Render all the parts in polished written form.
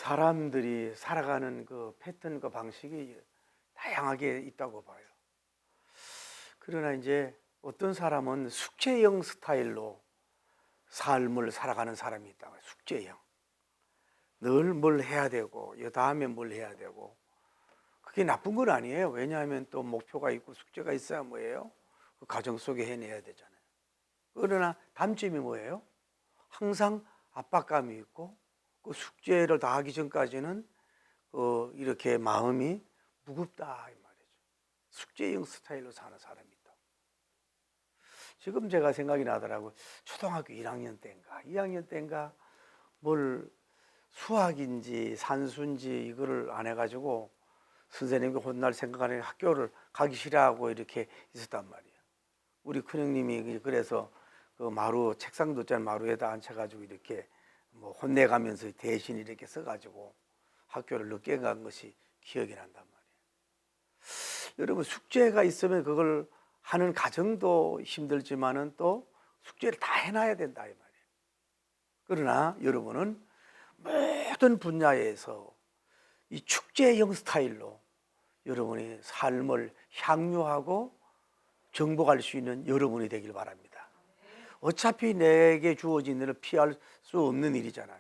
사람들이 살아가는 그 패턴과 방식이 다양하게 있다고 봐요. 그러나 이제 어떤 사람은 숙제형 스타일로 삶을 살아가는 사람이 있다고 해요. 숙제형. 늘 뭘 해야 되고, 이 다음에 뭘 해야 되고. 그게 나쁜 건 아니에요. 왜냐하면 또 목표가 있고 숙제가 있어야 뭐예요? 그 가정 속에 해내야 되잖아요. 그러나 단점이 뭐예요? 항상 압박감이 있고, 그 숙제를 다 하기 전까지는 이렇게 마음이 무겁다 이 말이죠. 숙제형 스타일로 사는 사람이 있다. 지금 제가 생각이 나더라고요. 초등학교 1학년 때인가 2학년 때인가 뭘 수학인지 산수인지 이거를 안 해가지고 선생님께 혼날 생각하는 학교를 가기 싫어하고 이렇게 있었단 말이에요. 우리 큰형님이 그래서 그 마루 책상 뒀잖아요. 마루에다 앉혀가지고 이렇게 뭐 혼내가면서 대신 이렇게 써가지고 학교를 늦게 간 것이 기억이 난단 말이에요. 여러분 숙제가 있으면 그걸 하는 과정도 힘들지만은 또 숙제를 다 해놔야 된다 이 말이에요. 그러나 여러분은 모든 분야에서 이 축제형 스타일로 여러분이 삶을 향유하고 정복할 수 있는 여러분이 되길 바랍니다. 어차피 내게 주어진 일을 피할 수 없는 일이잖아요.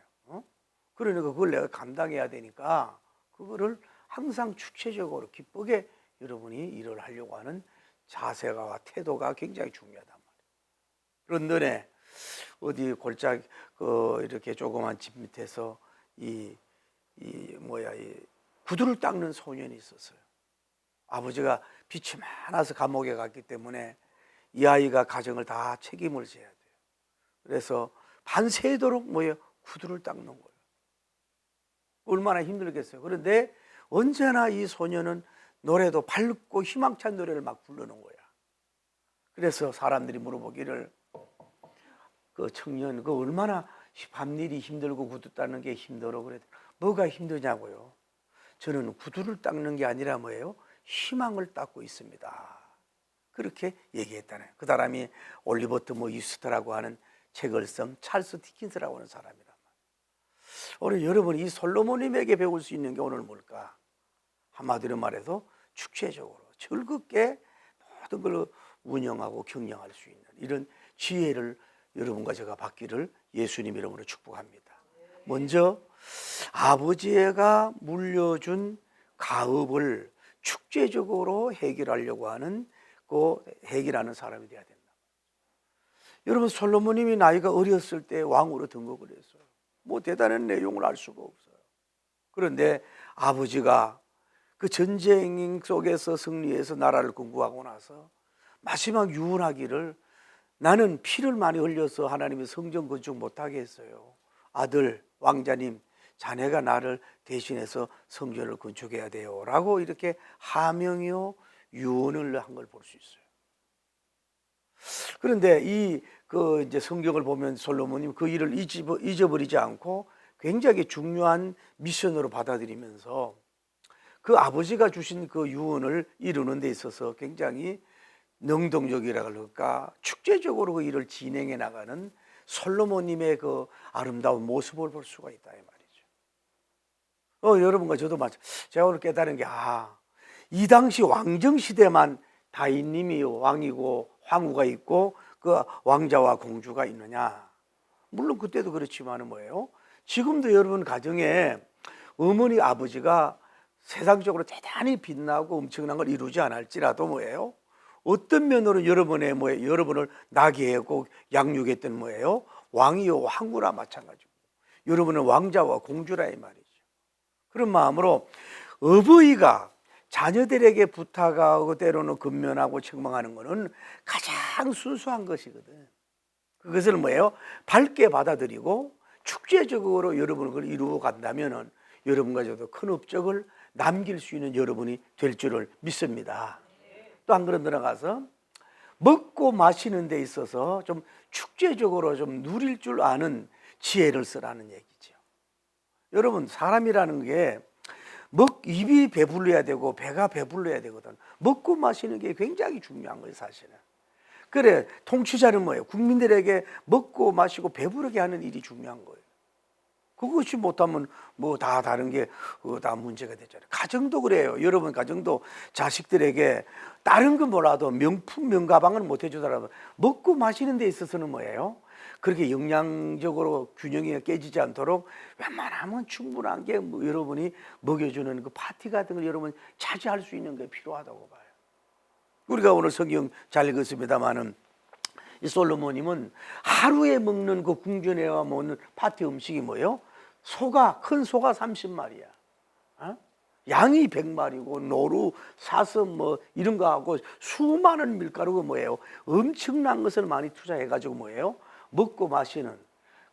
그러니까 그걸 내가 감당해야 되니까 그거를 항상 축제적으로 기쁘게 여러분이 일을 하려고 하는 자세와 태도가 굉장히 중요하단 말이에요. 런던에 어디 골짜 이렇게 조그만 집 밑에서 이 구두를 닦는 소년이 있었어요. 아버지가 빚이 많아서 감옥에 갔기 때문에 이 아이가 가정을 다 책임을 져야 돼요. 그래서 밤새도록 구두를 닦는 거예요. 얼마나 힘들겠어요. 그런데 언제나 이 소년은 노래도 밝고 희망찬 노래를 막 부르는 거야. 그래서 사람들이 물어보기를 그 청년 그 얼마나 밤일이 힘들고 구두 닦는 게 힘들어 그래. 뭐가 힘드냐고요. 저는 구두를 닦는 게 아니라 뭐예요? 희망을 닦고 있습니다. 그렇게 얘기했다네요. 그 사람이 올리버트 이스트라고 하는 책을 쓴 찰스 디킨스라고 하는 사람이란 말이에요. 오늘 여러분이 이 솔로몬님에게 배울 수 있는 게 오늘 뭘까? 한마디로 말해서 축제적으로 즐겁게 모든 걸 운영하고 경영할 수 있는 이런 지혜를 여러분과 제가 받기를 예수님 이름으로 축복합니다. 먼저 아버지가 물려준 가업을 축제적으로 해결하려고 하는 해결하는 사람이 되어야 된다. 여러분 솔로몬님이 나이가 어렸을 때 왕으로 등극을 했어요. 뭐 대단한 내용을 알 수가 없어요. 그런데 아버지가 그 전쟁 속에서 승리해서 나라를 건국하고 나서 마지막 유언하기를 나는 피를 많이 흘려서 하나님의 성전 건축 못하게 했어요. 아들 왕자님 자네가 나를 대신해서 성전을 건축해야 돼요 라고 이렇게 하명이요 유언을 한 걸 볼 수 있어요. 그런데 이제 성경을 보면 솔로몬님 그 일을 잊어버리지 않고 굉장히 중요한 미션으로 받아들이면서 그 아버지가 주신 그 유언을 이루는 데 있어서 굉장히 능동적이라 그럴까 축제적으로 그 일을 진행해 나가는 솔로몬님의 그 아름다운 모습을 볼 수가 있다 이 말이죠. 여러분과 저도 제가 오늘 깨달은 게 이 당시 왕정 시대만 다윗님이 왕이고 황후가 있고 그 왕자와 공주가 있느냐? 물론 그때도 그렇지만은 뭐예요? 지금도 여러분 가정에 어머니 아버지가 세상적으로 대단히 빛나고 엄청난 걸 이루지 않을지라도 뭐예요? 어떤 면으로 여러분을 나게 하고 양육했던 뭐예요? 왕이요 황후나 마찬가지고 여러분은 왕자와 공주라 이 말이죠. 그런 마음으로 어버이가 자녀들에게 부탁하고 때로는 근면하고 책망하는 것은 가장 순수한 것이거든. 그것을 뭐예요? 밝게 받아들이고 축제적으로 여러분을 그걸 이루어 간다면은 여러분과 저도 큰 업적을 남길 수 있는 여러분이 될 줄을 믿습니다. 또 한 걸음 들어가서 먹고 마시는 데 있어서 좀 축제적으로 좀 누릴 줄 아는 지혜를 쓰라는 얘기죠. 여러분 사람이라는 게 입이 배불러야 되고 배가 배불러야 되거든. 먹고 마시는 게 굉장히 중요한 거예요 사실은. 그래 통치자는 뭐예요? 국민들에게 먹고 마시고 배부르게 하는 일이 중요한 거예요. 그것이 못하면 뭐 다 다른 게 다 문제가 되잖아요. 가정도 그래요. 여러분 가정도 자식들에게 다른 건 몰라도 명품 명가방은 못 해주더라도 먹고 마시는 데 있어서는 뭐예요? 그렇게 영양적으로 균형이 깨지지 않도록 웬만하면 충분한 게 뭐 여러분이 먹여주는 그 파티 같은 걸 여러분 차지할 수 있는 게 필요하다고 봐요. 우리가 오늘 성경 잘 읽었습니다마는 이 솔로몬님은 하루에 먹는 그 궁전에와 먹는 파티 음식이 뭐예요? 소가, 큰 소가 30마리야. 어? 양이 100마리고 노루, 사슴 뭐 이런 거 하고 수많은 밀가루가 뭐예요? 엄청난 것을 많이 투자해가지고 뭐예요? 먹고 마시는.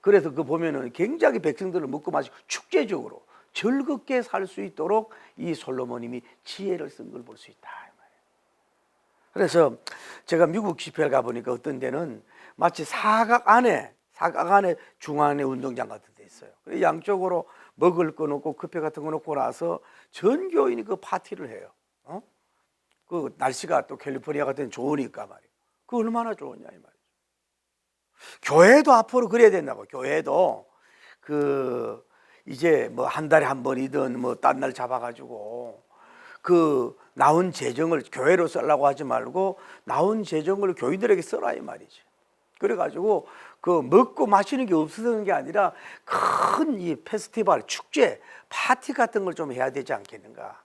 그래서 그 보면은 굉장히 백성들을 먹고 마시고 축제적으로 즐겁게 살 수 있도록 이 솔로몬님이 지혜를 쓴 걸 볼 수 있다. 그래서 제가 미국 집회를 가보니까 어떤 데는 마치 사각 안에 중앙에 운동장 같은 데 있어요. 그래서 양쪽으로 먹을 거 놓고 커피 같은 거 놓고 나서 전 교인이 그 파티를 해요. 그 날씨가 또 캘리포니아 같은 데 좋으니까 말이에요. 그 얼마나 좋으냐 이 말이죠. 교회도 앞으로 그래야 된다고. 교회도 그 이제 뭐 한 달에 한 번이든 뭐 딴 날 잡아가지고 그 나온 재정을 교회로 쓰려고 하지 말고 나온 재정을 교인들에게 써라 이 말이지. 그래가지고 그 먹고 마시는 게 없어지는 게 아니라 큰 이 페스티벌, 축제, 파티 같은 걸 좀 해야 되지 않겠는가.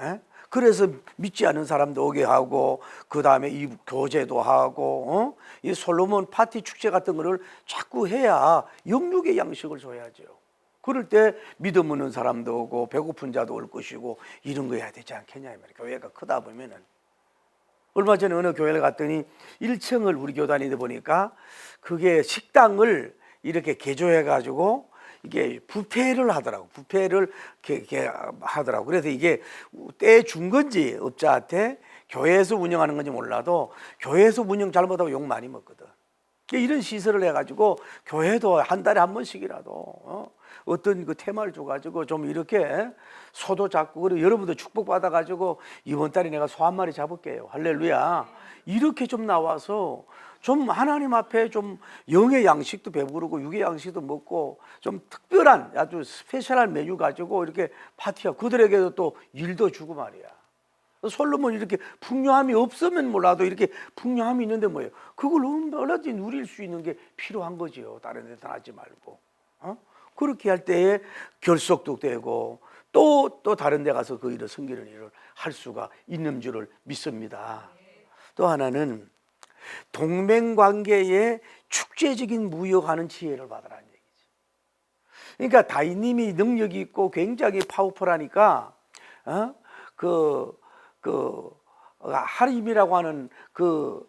에? 그래서 믿지 않는 사람도 오게 하고 그 다음에 이 교제도 하고 이 솔로몬 파티 축제 같은 거를 자꾸 해야 영육의 양식을 줘야죠. 그럴 때 믿음 없는 사람도 오고 배고픈 자도 올 것이고 이런 거 해야 되지 않겠냐 이 말이에요. 교회가 크다 보면은. 얼마 전에 어느 교회를 갔더니 1층을 우리 교단인데 보니까 그게 식당을 이렇게 개조해 가지고 이게 뷔페를 하더라고. 뷔페를 이렇게 하더라고. 그래서 이게 떼 준 건지 업자한테 교회에서 운영하는 건지 몰라도 교회에서 운영 잘못하고 욕 많이 먹거든. 이런 시설을 해가지고 교회도 한 달에 한 번씩이라도 어떤 그 테마를 줘가지고 좀 이렇게 소도 잡고, 그리고 여러분도 축복받아가지고 이번 달에 내가 소 한 마리 잡을게요. 할렐루야. 이렇게 좀 나와서 좀 하나님 앞에 좀 영의 양식도 배부르고 육의 양식도 먹고 좀 특별한 아주 스페셜한 메뉴 가지고 이렇게 파티하고 그들에게도 또 일도 주고 말이야. 솔로몬 이렇게 풍요함이 없으면 몰라도 이렇게 풍요함이 있는데 뭐예요? 그걸 얼마든지 누릴 수 있는 게 필요한 거지요. 다른 데서 하지 말고. 그렇게 할 때에 결속도 되고 또 다른 데 가서 그 일을 섬기는 일을 할 수가 있는 줄을 믿습니다. 또 하나는 동맹관계에 축제적인 무역하는 지혜를 받으라는 얘기죠. 그러니까 다윗님이 능력이 있고 굉장히 파워풀하니까 하림이라고 하는 그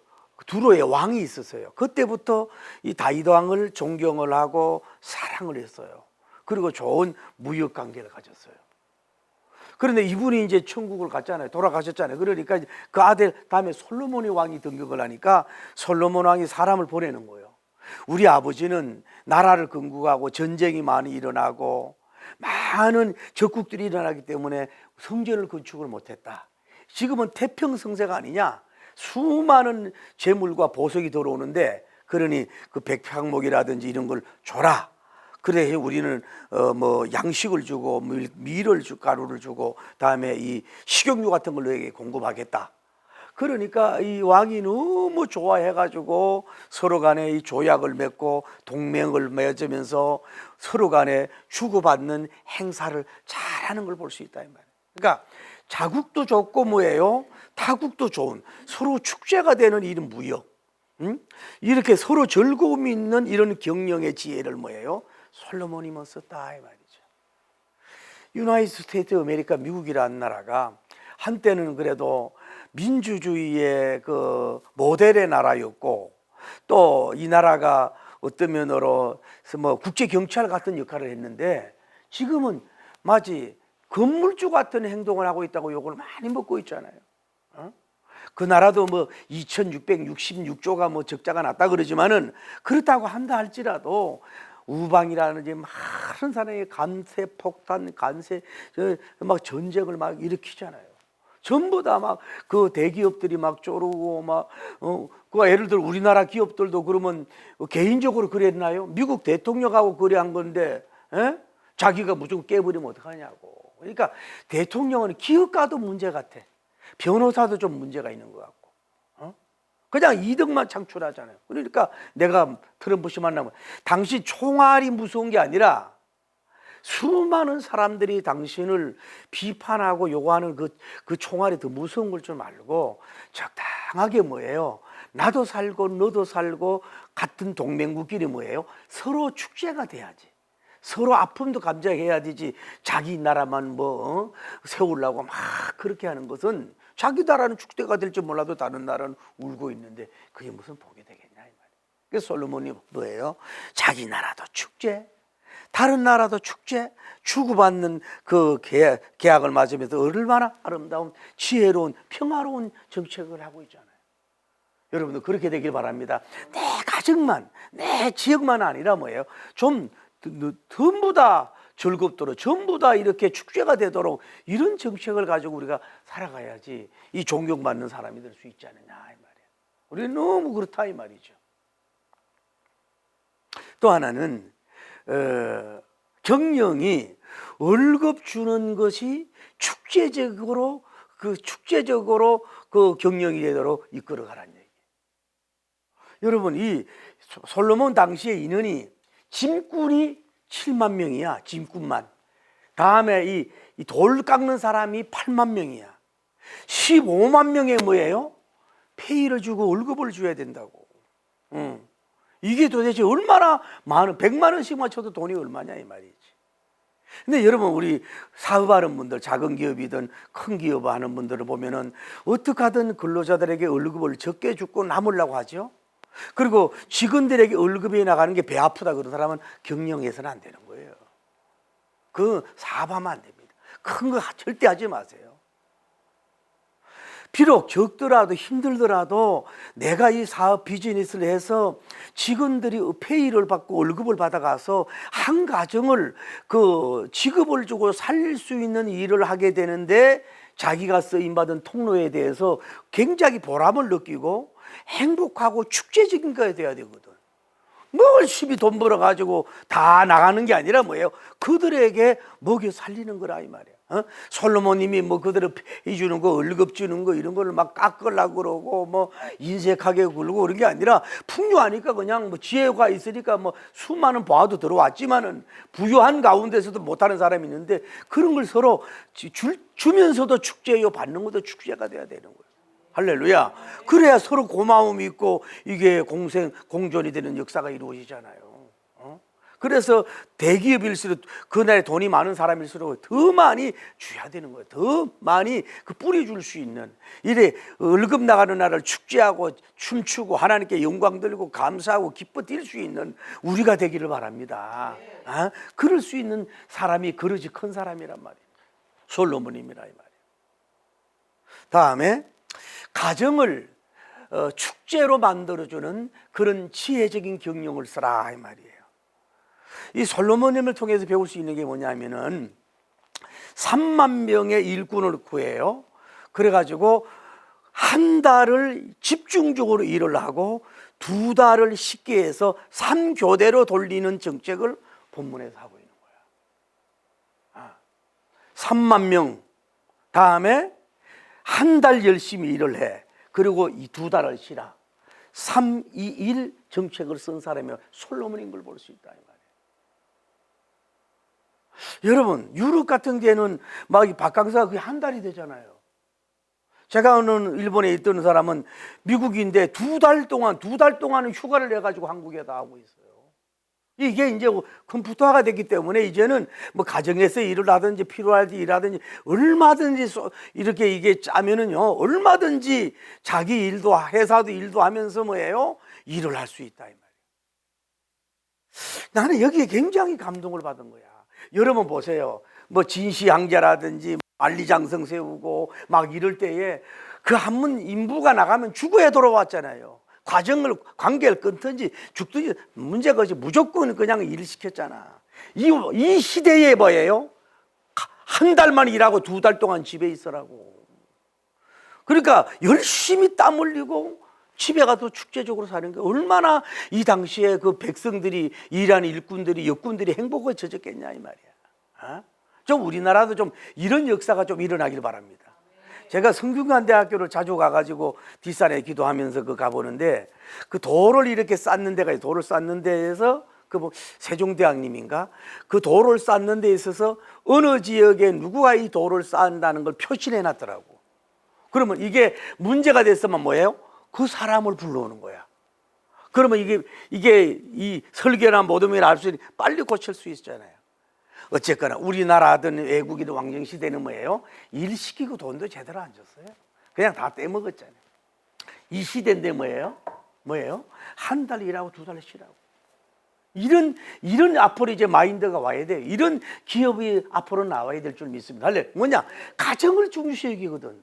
두로의 왕이 있었어요. 그때부터 이 다윗 왕을 존경을 하고 사랑을 했어요. 그리고 좋은 무역 관계를 가졌어요. 그런데 이분이 이제 천국을 갔잖아요. 돌아가셨잖아요. 그러니까 그 아들 다음에 솔로몬이 왕이 등극을 하니까 솔로몬 왕이 사람을 보내는 거예요. 우리 아버지는 나라를 건국하고 전쟁이 많이 일어나고 많은 적국들이 일어나기 때문에 성전을 건축을 못했다. 지금은 태평성세가 아니냐. 수많은 재물과 보석이 들어오는데 그러니 그 백향목이라든지 이런 걸 줘라. 그래 우리는 뭐 양식을 주고 밀을 주고 가루를 주고 다음에 이 식용유 같은 걸 너에게 공급하겠다. 그러니까 이 왕이 너무 좋아해가지고 서로 간에 이 조약을 맺고 동맹을 맺으면서 서로 간에 주고받는 행사를 잘하는 걸 볼 수 있다 이 말이에요. 그러니까 자국도 좋고 뭐예요? 타국도 좋은 서로 축제가 되는 이런 무역, 이렇게 서로 즐거움이 있는 이런 경영의 지혜를 뭐예요? 솔로몬이 썼다 이 말이죠. 유나이티드 스테이트 아메리카 미국이라는 나라가 한때는 그래도 민주주의의 그 모델의 나라였고 또 이 나라가 어떤 면으로 뭐 국제 경찰 같은 역할을 했는데 지금은 마치 건물주 같은 행동을 하고 있다고 욕을 많이 먹고 있잖아요. 그 나라도 뭐 2666조가 뭐 적자가 났다 그러지만은 그렇다고 한다 할지라도 우방이라든지 많은 사람의 간세 폭탄, 간세 막 전쟁을 막 일으키잖아요. 전부 다 막 그 대기업들이 막 쪼르고 막 그 예를 들어 우리나라 기업들도 그러면 개인적으로 그랬나요? 미국 대통령하고 그래 한 건데, 에? 자기가 무조건 깨버리면 어떡하냐고. 그러니까 대통령은 기업가도 문제 같아. 변호사도 좀 문제가 있는 것 같고, 그냥 이득만 창출하잖아요. 그러니까 내가 트럼프 씨 만나면 당신 총알이 무서운 게 아니라 수많은 사람들이 당신을 비판하고 요구하는 그 총알이 더 무서운 걸 좀 알고 적당하게 뭐예요? 나도 살고 너도 살고 같은 동맹국끼리 뭐예요? 서로 축제가 돼야지. 서로 아픔도 감정해야 되지. 자기 나라만 세우려고 막 그렇게 하는 것은 자기 나라는 축제가 될지 몰라도 다른 나라는 울고 있는데 그게 무슨 복이 되겠냐 이 말이에요. 그래서 솔로몬이 뭐예요? 자기 나라도 축제, 다른 나라도 축제, 주고받는 그 계약을 맞으면서 얼마나 아름다운 지혜로운 평화로운 정책을 하고 있잖아요. 여러분도 그렇게 되길 바랍니다. 내 가정만, 내 지역만 아니라 뭐예요? 좀 전부 다 즐겁도록, 전부 다 이렇게 축제가 되도록 이런 정책을 가지고 우리가 살아가야지 이 존경받는 사람이 될 수 있지 않느냐 이 말이에요. 우리는 너무 그렇다 이 말이죠. 또 하나는 경영이 월급 주는 것이 축제적으로 그 경영이 되도록 이끌어가라는 얘기예요. 여러분, 이 솔로몬 당시의 인원이 짐꾼이 7만 명이야. 짐꾼만. 다음에 이 돌 깎는 사람이 8만 명이야. 15만 명에 뭐예요? 페이를 주고 월급을 줘야 된다고. 이게 도대체 얼마나 많은, 100만 원씩만 쳐도 돈이 얼마냐 이 말이지. 근데 여러분, 우리 사업하는 분들, 작은 기업이든 큰 기업 하는 분들을 보면은 어떻게 하든 근로자들에게 월급을 적게 주고 남으려고 하죠. 그리고 직원들에게 월급이 나가는 게 배 아프다 그런 사람은 경영해서는 안 되는 거예요. 그 사업하면 안 됩니다. 큰 거 절대 하지 마세요. 비록 적더라도 힘들더라도 내가 이 사업 비즈니스를 해서 직원들이 페이를 받고 월급을 받아가서 한 가정을 그 직업을 주고 살릴 수 있는 일을 하게 되는데 자기가 쓰임받은 통로에 대해서 굉장히 보람을 느끼고 행복하고 축제적인 거야 돼야 되거든. 열심히 돈 벌어가지고 다 나가는 게 아니라 뭐예요? 그들에게 먹여 살리는 거라 이 말이야. 솔로몬님이 그들을 해주는 거, 월급 주는 거 이런 거를 막 깎으려고 그러고 인색하게 굴고 그런 게 아니라 풍요하니까 그냥 지혜가 있으니까 수많은 보아도 들어왔지만은 부유한 가운데서도 못하는 사람이 있는데 그런 걸 서로 주면서도 축제요, 받는 것도 축제가 돼야 되는 거예요. 할렐루야. 그래야 서로 고마움이 있고 이게 공존이 되는 역사가 이루어지잖아요. 그래서 대기업일수록 그날에 돈이 많은 사람일수록 더 많이 줘야 되는 거예요. 더 많이 뿌리 줄 수 있는, 이래 월급 나가는 날을 축제하고 춤추고 하나님께 영광 돌리고 감사하고 기뻐 뛸 수 있는 우리가 되기를 바랍니다. 그럴 수 있는 사람이 그릇이 큰 사람이란 말이에요. 솔로몬입니다 이 말이에요. 다음에 가정을 축제로 만들어주는 그런 지혜적인 경영을 쓰라 이 말이에요. 이 솔로몬님을 통해서 배울 수 있는 게 뭐냐면은 3만 명의 일꾼을 구해요. 그래가지고 한 달을 집중적으로 일을 하고 2달을 쉽게 해서 3교대로 돌리는 정책을 본문에서 하고 있는 거야. 3만 명, 다음에 한 달 열심히 일을 해. 그리고 이 2달을 쉬라. 3-2-1 정책을 쓴 사람이 솔로몬인 걸 볼 수 있다 이 말이에요. 여러분, 유럽 같은 데는 막 박강사가 그게 한 달이 되잖아요. 제가 아는 일본에 있던 사람은 미국인데 2달 동안은 휴가를 내가지고 한국에 다 하고 있어요. 이게 이제 컴퓨터화가 됐기 때문에 이제는 가정에서 일을 하든지 필요할 때 일하든지 얼마든지 이렇게 이게 짜면은요, 얼마든지 자기 일도 회사도 일도 하면서 뭐예요? 일을 할 수 있다 이 말이에요. 나는 여기에 굉장히 감동을 받은 거야. 여러분 보세요. 진시황제라든지 만리장성 세우고 막 이럴 때에 그 한문 인부가 나가면 죽어야 돌아왔잖아요. 관계를 끊든지 죽든지 문제가 없이 무조건 그냥 일을 시켰잖아. 이 시대에 뭐예요? 한 달만 일하고 2달 동안 집에 있으라고. 그러니까 열심히 땀 흘리고 집에 가도 축제적으로 사는 게 얼마나 이 당시에 그 백성들이, 일하는 일꾼들이, 역군들이 행복을 젖었겠냐 이 말이야. 좀 우리나라도 좀 이런 역사가 좀 일어나길 바랍니다. 제가 성균관대학교를 자주 가가지고 뒷산에 기도하면서 가보는데 그 돌을 이렇게 쌓는 데가 돌을 쌓는 데에서 뭐 세종대왕님인가 그 돌을 쌓는 데 있어서 어느 지역에 누구가 이 돌을 쌓는다는 걸 표시해 놨더라고. 그러면 이게 문제가 됐으면 뭐예요? 그 사람을 불러오는 거야. 그러면 이게 이 설계나 모둠이나 알 수 있는 빨리 고칠 수 있잖아요. 어쨌거나 우리나라든 외국이든 왕정시대는 뭐예요? 일 시키고 돈도 제대로 안 줬어요. 그냥 다 떼먹었잖아요. 이 시대인데 뭐예요? 한 달 일하고 두 달 쉬라고. 이런 앞으로 이제 마인드가 와야 돼요. 이런 기업이 앞으로 나와야 될 줄 믿습니다. 할래 뭐냐? 가정을 중시 여기거든.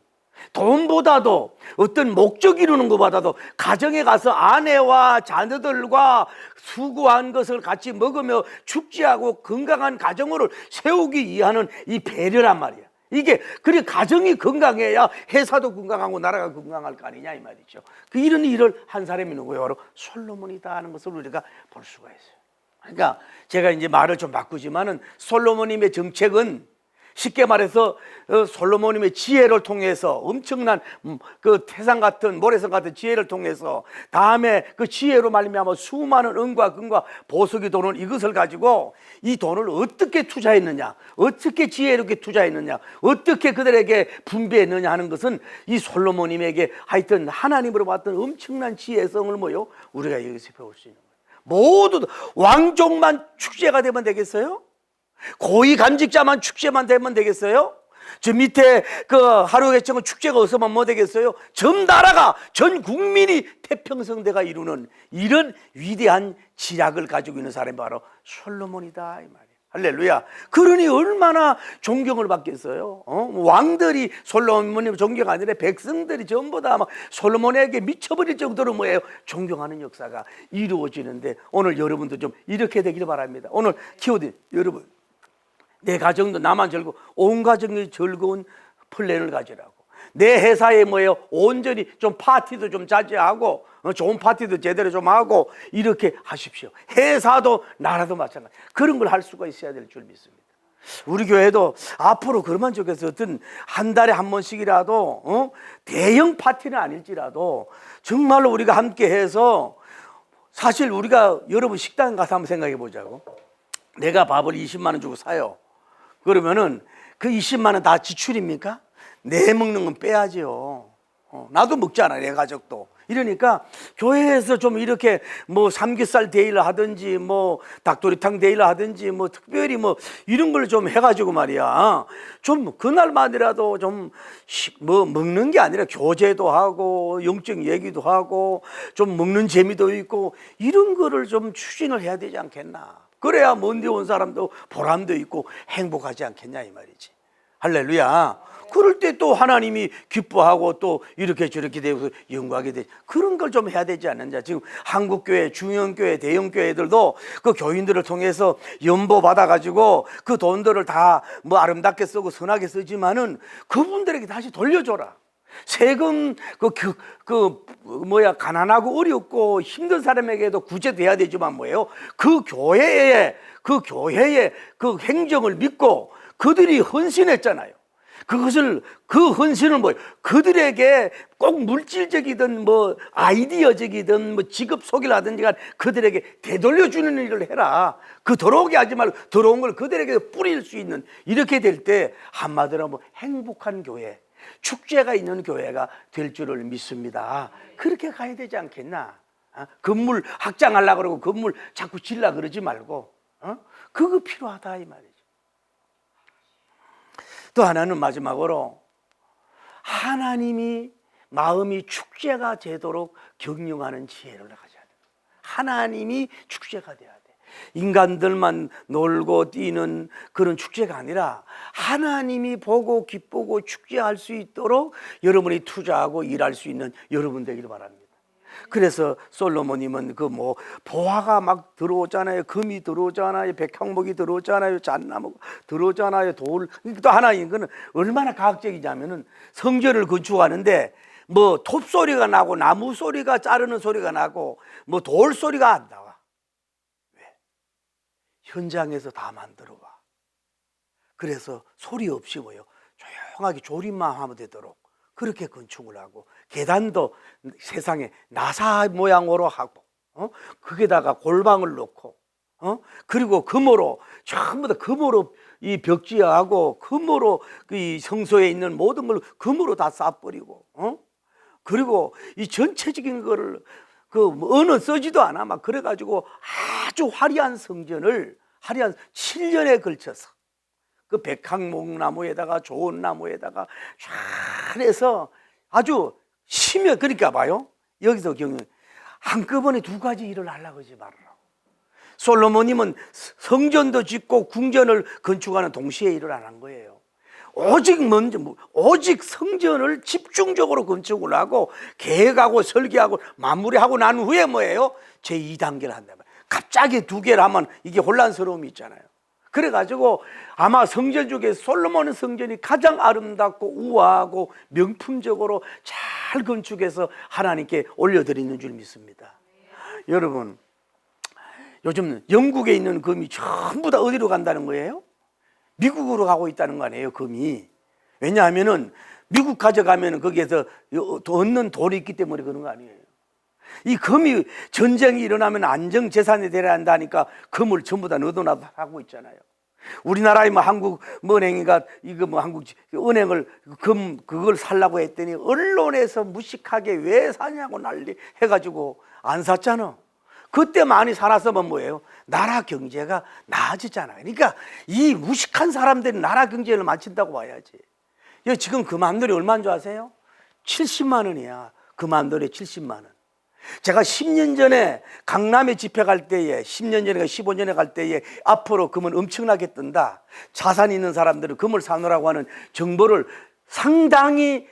돈보다도 어떤 목적 이루는 것보다도 가정에 가서 아내와 자녀들과 수고한 것을 같이 먹으며 축제하고 건강한 가정을 세우기 위하는 이 배려란 말이야. 이게 그래 가정이 건강해야 회사도 건강하고 나라가 건강할 거 아니냐 이 말이죠. 이런 일을 한 사람이 누구예요? 바로 솔로몬이다 하는 것을 우리가 볼 수가 있어요. 그러니까 제가 이제 말을 좀 바꾸지만은 솔로몬님의 정책은 쉽게 말해서 솔로몬님의 지혜를 통해서 엄청난 그 태산 같은 모래성 같은 지혜를 통해서 다음에 그 지혜로 말미암아 수많은 은과 금과 보석이 도는 이것을 가지고 이 돈을 어떻게 투자했느냐, 어떻게 지혜롭게 투자했느냐, 어떻게 그들에게 분배했느냐 하는 것은 이 솔로몬님에게 하여튼 하나님으로 봤던 엄청난 지혜성을 우리가 여기서 배울 수 있는 거예요. 모두 왕족만 축제가 되면 되겠어요? 고위 간직자만 축제만 되면 되겠어요? 저 밑에 그 하루개청은 축제가 없으면 뭐 되겠어요? 전 나라가 전 국민이 태평성대가 이루는 이런 위대한 지략을 가지고 있는 사람이 바로 솔로몬이다 이 말이에요. 할렐루야. 그러니 얼마나 존경을 받겠어요. 왕들이 솔로몬을 존경 아니라 백성들이 전부 다 솔로몬에게 미쳐버릴 정도로 존경하는 역사가 이루어지는데 오늘 여러분도 좀 이렇게 되기를 바랍니다. 오늘 키워드 여러분 내 가정도 나만 즐거워 온 가정이 즐거운 플랜을 가지라고. 내 회사에 온전히 좀 파티도 좀 자제하고 좋은 파티도 제대로 좀 하고 이렇게 하십시오. 회사도 나라도 마찬가지 그런 걸 할 수가 있어야 될 줄 믿습니다. 우리 교회도 앞으로 그러면 좋겠어요. 어떤 한 달에 한 번씩이라도 대형 파티는 아닐지라도 정말로 우리가 함께 해서 사실 우리가 여러분 식당 가서 한번 생각해 보자고. 내가 밥을 20만 원 주고 사요. 그러면은 그 20만 원 다 지출입니까? 내 먹는 건 빼야죠. 나도 먹잖아, 내 가족도. 이러니까 교회에서 좀 이렇게 삼겹살 데이를 하든지 닭도리탕 데이를 하든지 특별히 이런 걸 좀 해가지고 말이야. 좀 그날만이라도 좀 먹는 게 아니라 교제도 하고 영적 얘기도 하고 좀 먹는 재미도 있고 이런 거를 좀 추진을 해야 되지 않겠나. 그래야 먼데 온 사람도 보람도 있고 행복하지 않겠냐 이 말이지. 할렐루야. 그럴 때 또 하나님이 기뻐하고 또 이렇게 저렇게 되고 영광이 되지. 그런 걸 좀 해야 되지 않느냐. 지금 한국교회, 중형교회, 대형교회들도 그 교인들을 통해서 연보 받아가지고 그 돈들을 다 아름답게 쓰고 선하게 쓰지만은 그분들에게 다시 돌려줘라. 세금 가난하고 어렵고 힘든 사람에게도 구제돼야 되지만 그 교회의 그 행정을 믿고 그들이 헌신했잖아요. 그 헌신을 그들에게 꼭 물질적이든 아이디어적이든 직업 소개를 하든지 그들에게 되돌려주는 일을 해라. 들어오게 하지 말고 들어온 걸 그들에게 뿌릴 수 있는 이렇게 될 때 한마디로 행복한 교회, 축제가 있는 교회가 될 줄을 믿습니다. 그렇게 가야 되지 않겠나? 건물 확장하려고 그러고 건물 자꾸 질라 그러지 말고 그거 필요하다 이 말이죠. 또 하나는 마지막으로 하나님이 마음이 축제가 되도록 경영하는 지혜를 가져야 돼. 하나님이 축제가 돼야 돼. 인간들만 놀고 뛰는 그런 축제가 아니라 하나님이 보고 기쁘고 축제할 수 있도록 여러분이 투자하고 일할 수 있는 여러분 되기를 바랍니다. 그래서 솔로몬님은 보화가 막 들어오잖아요. 금이 들어오잖아요. 백향목이 들어오잖아요. 잣나무 들어오잖아요. 돌. 또 하나인 거는 얼마나 과학적이냐면은 성전을 건축하는데 톱소리가 나고 나무 소리가 자르는 소리가 나고 돌 소리가 안 나와. 왜? 현장에서 다 만들어 봐. 그래서 소리 없이 뭐요, 조용하게 조립만 하면 되도록 그렇게 건축을 하고, 계단도 세상에 나사 모양으로 하고, 거기다가 골방을 놓고, 그리고 금으로 전부 다 금으로 이 벽지하고 금으로 이 성소에 있는 모든 걸 금으로 다 쌓아버리고, 그리고 이 전체적인 거를 언어 쓰지도 않아 막 그래가지고 아주 화려한 성전을 화려한 7년에 걸쳐서 그 백향목나무에다가 좋은 나무에다가 잘 해서 아주 심해. 그러니까 봐요, 여기서 경우 한꺼번에 두 가지 일을 하려고 하지 말아라. 솔로몬님은 성전도 짓고 궁전을 건축하는 동시에 일을 안 한 거예요. 오직 성전을 집중적으로 건축을 하고 계획하고 설계하고 마무리하고 난 후에 뭐예요? 제2단계를 한다면, 갑자기 두 개를 하면 이게 혼란스러움이 있잖아요. 그래가지고 아마 성전 중에 솔로몬 성전이 가장 아름답고 우아하고 명품적으로 잘 건축해서 하나님께 올려드리는 줄 믿습니다. 여러분, 요즘 영국에 있는 금이 전부 다 어디로 간다는 거예요? 미국으로 가고 있다는 거 아니에요, 금이. 왜냐하면은 미국 가져가면 거기에서 얻는 돈이 있기 때문에 그런 거 아니에요. 이 금이 전쟁이 일어나면 안정재산이 되어야 한다니까 금을 전부 다 넣어놔하고 있잖아요. 우리나라의 뭐 한국은행인가 이거 뭐 한국 은행을 그걸 살라고 했더니 언론에서 무식하게 왜 사냐고 난리 해가지고 안 샀잖아. 그때 많이 살았으면 뭐예요? 나라 경제가 나아지잖아요. 그러니까 이 무식한 사람들이 나라 경제를 망친다고 봐야지. 지금 금한돌이 얼마인 줄 아세요? 70만 원이야. 금한돌이 70만 원. 제가 10년 전에 강남에 집회 갈 때에, 10년 전에 15년에 갈 때에 앞으로 금은 엄청나게 뜬다, 자산 있는 사람들은 금을 사놓으라고 하는 정보를 상당히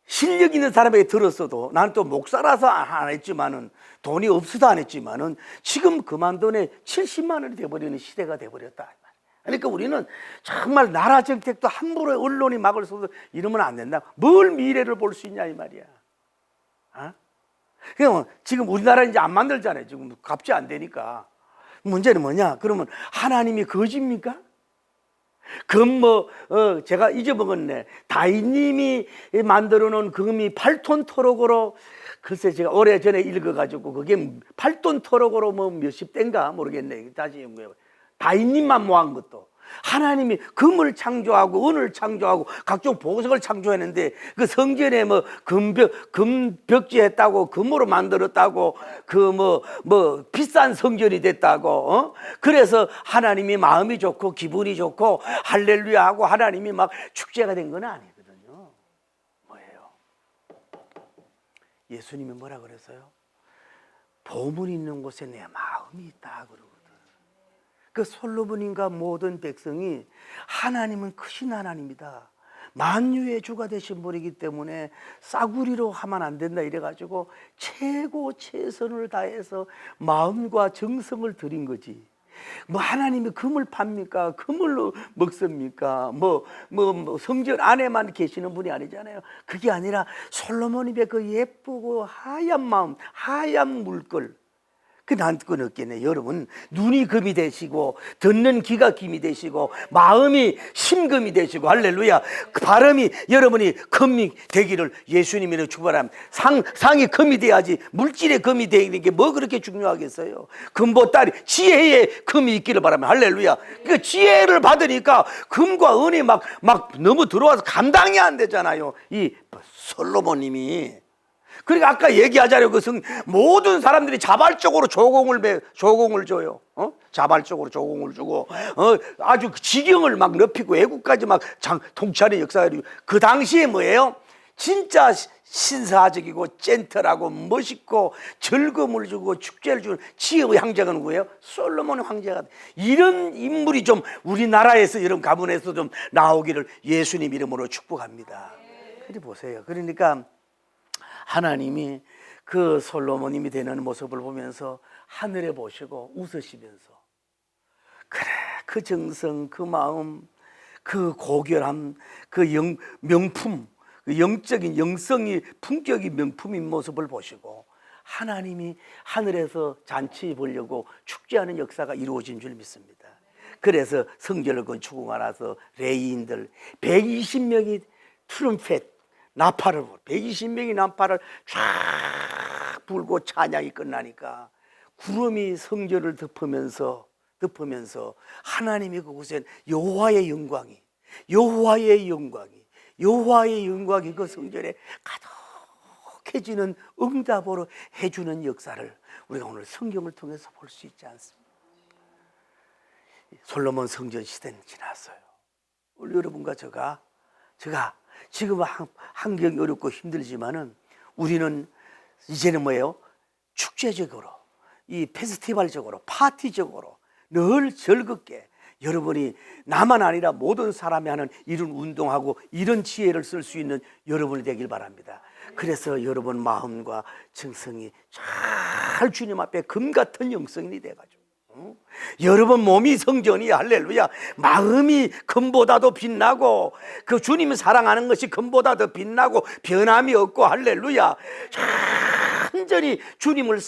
실력 있는 사람에게 들었어도, 나는 또 목사라서 안 했지만은, 돈이 없어도 안 했지만은, 지금 금한돈에 70만 원이 돼버리는 시대가 돼버렸다. 그러니까 우리는 정말 나라 정책도 함부로 언론이 막을 수 없어 이러면 안 된다. 뭘 미래를 볼 수 있냐 이 말이야. 그냥 지금 우리나라 이제 안 만들잖아요. 지금 값이 안 되니까. 문제는 뭐냐? 그러면 하나님이 거짓입니까? 제가 잊어먹었네. 다윗님이 만들어 놓은 금이 8톤 토록으로, 글쎄 제가 오래전에 읽어가지고 그게 8톤 토록으로 뭐 몇십 대인가 모르겠네. 다시 연구해. 다윗님만 모은 것도. 하나님이 금을 창조하고 은을 창조하고 각종 보석을 창조했는데, 그 성전에 뭐 금벽지 했다고, 금으로 만들었다고, 비싼 성전이 됐다고, 그래서 하나님이 마음이 좋고 기분이 좋고 할렐루야 하고 하나님이 막 축제가 된 건 아니거든요. 뭐예요? 예수님이 뭐라 그랬어요? 보물 있는 곳에 내 마음이 있다 그러고. 그 솔로몬인가 모든 백성이, 하나님은 크신 하나님이다, 만유의 주가 되신 분이기 때문에 싸구리로 하면 안 된다 이래가지고 최고 최선을 다해서 마음과 정성을 들인 거지. 뭐 하나님이 금을 팝니까? 금을 먹습니까? 성전 안에만 계시는 분이 아니잖아요. 그게 아니라 솔로몬의 그 예쁘고 하얀 마음, 하얀 물결, 난 그거 느끼네. 여러분, 눈이 금이 되시고 듣는 귀가 김이 되시고 마음이 심금이 되시고, 할렐루야, 그 발음이 여러분이 금이 되기를 예수님이 축복합니다. 상이 금이 돼야지 물질의 금이 되는 게 뭐 그렇게 중요하겠어요. 금보따리 지혜의 금이 있기를 바랍니다. 할렐루야. 그 지혜를 받으니까 금과 은이 막 너무 들어와서 감당이 안 되잖아요, 이 솔로몬님이. 그러니까 아까 얘기하자려 모든 사람들이 자발적으로 조공을 줘요. 자발적으로 조공을 주고, 아주 지경을 막 넓히고 애국까지 막 통치하는 역사가. 그 당시에 뭐예요? 진짜 신사적이고 젠틀하고 멋있고 즐거움을 주고 축제를 주는 지혜의 황제가 누구예요? 솔로몬 황제가. 이런 인물이 좀 우리나라에서, 이런 가문에서 좀 나오기를 예수님 이름으로 축복합니다. 그래 보세요. 그러니까 하나님이 그 솔로몬님이 되는 모습을 보면서 하늘에 보시고 웃으시면서, 그래, 그 정성, 그 마음, 그 고결함, 그 명품, 그 영적인 영성이 품격이 명품인 모습을 보시고 하나님이 하늘에서 잔치 보려고 축제하는 역사가 이루어진 줄 믿습니다. 그래서 성전을 건축하고 나서 레위인들 120명이 트럼펫 나팔을 120명이 나팔을 쫙 불고 찬양이 끝나니까 구름이 성전을 덮으면서 하나님이 그곳에 여호와의 영광이 그 성전에 가득해지는 응답으로 해주는 역사를 우리가 오늘 성경을 통해서 볼 수 있지 않습니까? 솔로몬 성전 시대는 지났어요. 우리 여러분과 제가 지금 환경이 어렵고 힘들지만은 우리는 이제는 뭐예요? 축제적으로, 이 페스티벌적으로, 파티적으로 늘 즐겁게 여러분이 나만 아니라 모든 사람이 하는 이런 운동하고 이런 지혜를 쓸 수 있는 여러분이 되길 바랍니다. 그래서 여러분 마음과 정성이 잘 주님 앞에 금 같은 영성이 돼가지고 여러분 몸이 성전이 할렐루야 마음이 금보다도 빛나고 그 주님을 사랑하는 것이 금보다 더 빛나고 변함이 없고 할렐루야 완전히 주님을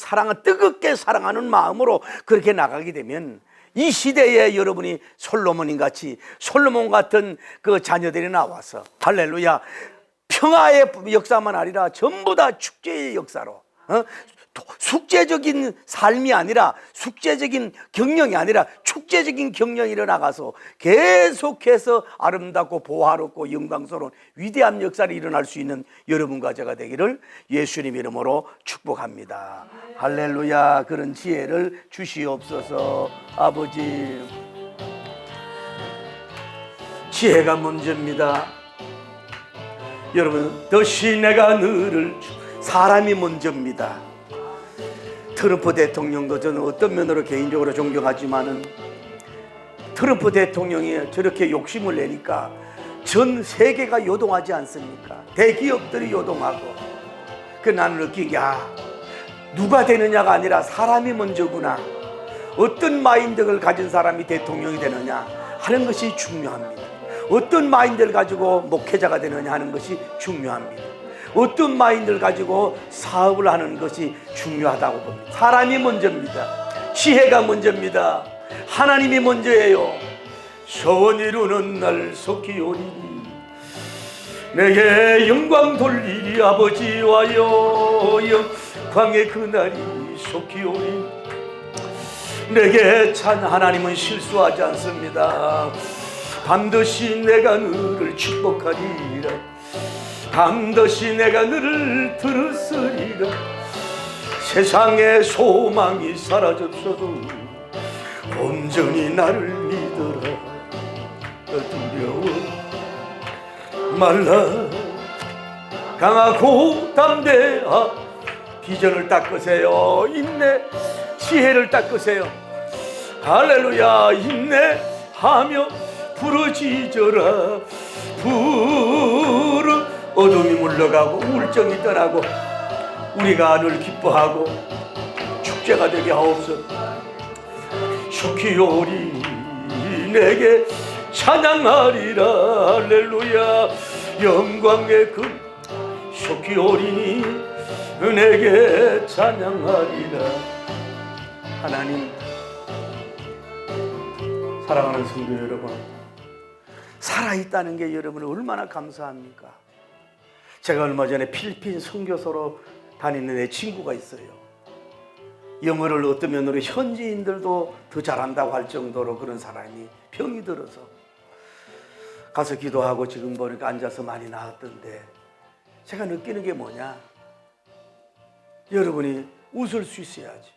뜨겁게 사랑하는 마음으로 그렇게 나가게 되면 이 시대에 여러분이 솔로몬 같은 그 자녀들이 나와서 할렐루야 평화의 역사만 아니라 전부 다 축제의 역사로 숙제적인 삶이 아니라 숙제적인 경영이 아니라 축제적인 경영이 일어나가서 계속해서 아름답고 보화롭고 영광스러운 위대한 역사를 일어날 수 있는 여러분과 제가 되기를 예수님 이름으로 축복합니다. 할렐루야. 그런 지혜를 주시옵소서. 아버지, 지혜가 먼저입니다. 여러분, 더시 내가 너를 사람이 먼저입니다. 트럼프 대통령도 저는 어떤 면으로 개인적으로 존경하지만은 트럼프 대통령이 저렇게 욕심을 내니까 전 세계가 요동하지 않습니까? 대기업들이 요동하고 그 나는 느낀 게 누가 되느냐가 아니라 사람이 먼저구나. 어떤 마인드를 가진 사람이 대통령이 되느냐 하는 것이 중요합니다. 어떤 마인드를 가지고 목회자가 되느냐 하는 것이 중요합니다. 어떤 마인드를 가지고 사업을 하는 것이 중요하다고 봅니다. 사람이 먼저입니다. 지혜가 먼저입니다. 하나님이 먼저예요. 소원 이루는 날 속히 오리니 내게 영광 돌리리 아버지와여 영광의 그날이 속히 오리니 내게 하나님은 실수하지 않습니다. 반드시 내가 너를 축복하리라. 반드시 내가 너를 들으리라. 세상의 소망이 사라졌어도 온전히 나를 믿어라. 두려워 말라. 강하고 담대하 비전을 닦으세요. 인내 지혜를 닦으세요. 할렐루야. 인내하며 부르짖어라. 어둠이 물러가고 우울증이 떠나고 우리가 늘 기뻐하고 축제가 되게 하옵소서. 속히 오리 내게 찬양하리라. 할렐루야. 영광의 금 속히 오리니 내게 찬양하리라. 하나님, 사랑하는 성도 여러분, 살아있다는 게 여러분 얼마나 감사합니까? 제가 얼마 전에 필리핀 선교소로 다니는 내 친구가 있어요. 영어를 어떤 면으로 현지인들도 더 잘한다고 할 정도로 그런 사람이 병이 들어서 가서 기도하고 지금 보니까 앉아서 많이 나았던데 제가 느끼는 게 뭐냐? 여러분이 웃을 수 있어야지.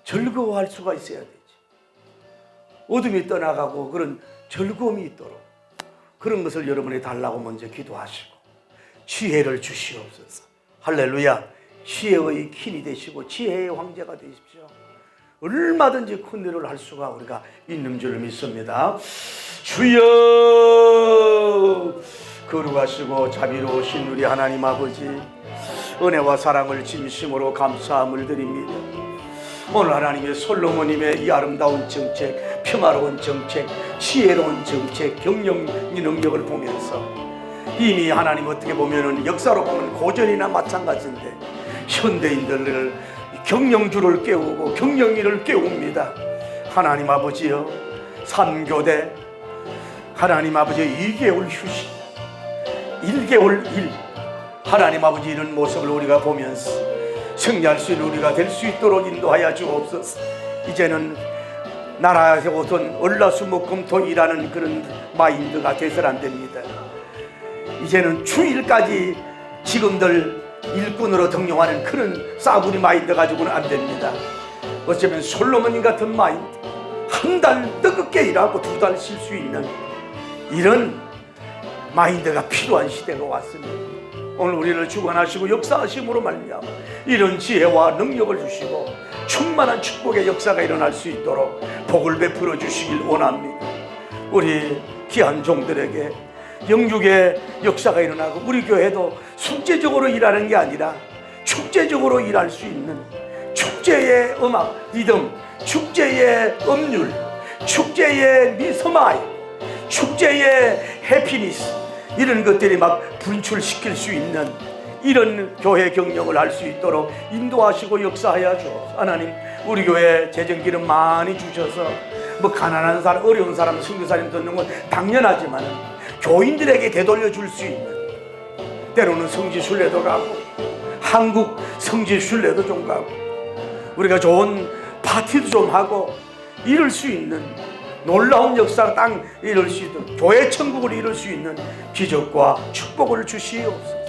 즐거워할 수가 있어야 되지. 어둠이 떠나가고 그런 즐거움이 있도록 그런 것을 여러분이 달라고 먼저 기도하시고 지혜를 주시옵소서. 할렐루야. 지혜의 킨이 되시고 지혜의 황제가 되십시오. 얼마든지 큰 일을 할 수가 우리가 있는 줄 믿습니다. 주여, 거룩하시고 자비로우신 우리 하나님 아버지, 은혜와 사랑을 진심으로 감사함을 드립니다. 오늘 하나님의 솔로몬님의 이 아름다운 정책, 평화로운 정책, 지혜로운 정책, 경영의 능력을 보면서 이미 하나님 어떻게 보면은 역사로 보면 고전이나 마찬가지인데 현대인들을 경영주를 깨우고 경영인을 깨웁니다. 하나님 아버지여, 3교대, 하나님 아버지의 2개월 휴식, 1개월 일, 하나님 아버지 이런 모습을 우리가 보면서 승리할 수 있는 우리가 될 수 있도록 인도하여 주옵소서. 이제는 나라에서 오던 월화수목금토일하는 그런 마인드가 돼서는 안 됩니다. 이제는 주일까지 직원들 일꾼으로 등용하는 그런 싸구리 마인드 가지고는 안 됩니다. 어쩌면 솔로몬 같은 마인드, 한 달 뜨겁게 일하고 2달 쉴 수 있는 이런 마인드가 필요한 시대가 왔습니다. 오늘 우리를 주관하시고 역사하심으로 말미암아 이런 지혜와 능력을 주시고 충만한 축복의 역사가 일어날 수 있도록 복을 베풀어 주시길 원합니다. 우리 귀한 종들에게 영육의 역사가 일어나고 우리 교회도 숙제적으로 일하는 게 아니라 축제적으로 일할 수 있는 축제의 음악, 리듬, 축제의 음률, 축제의 미서마이, 축제의 해피니스, 이런 것들이 막 분출시킬 수 있는 이런 교회 경영을 할 수 있도록 인도하시고 역사하여 주옵소서. 하나님, 우리 교회 재정기름 많이 주셔서 뭐 가난한 사람, 어려운 사람, 선교사님 듣는 건 당연하지만 교인들에게 되돌려 줄 수 있는, 때로는 성지순례도 가고 한국 성지순례도 좀 가고 우리가 좋은 파티도 좀 하고 이룰 수 있는 놀라운 역사를 땅 이룰 수 있는 교회 천국을 이룰 수 있는 기적과 축복을 주시옵소서.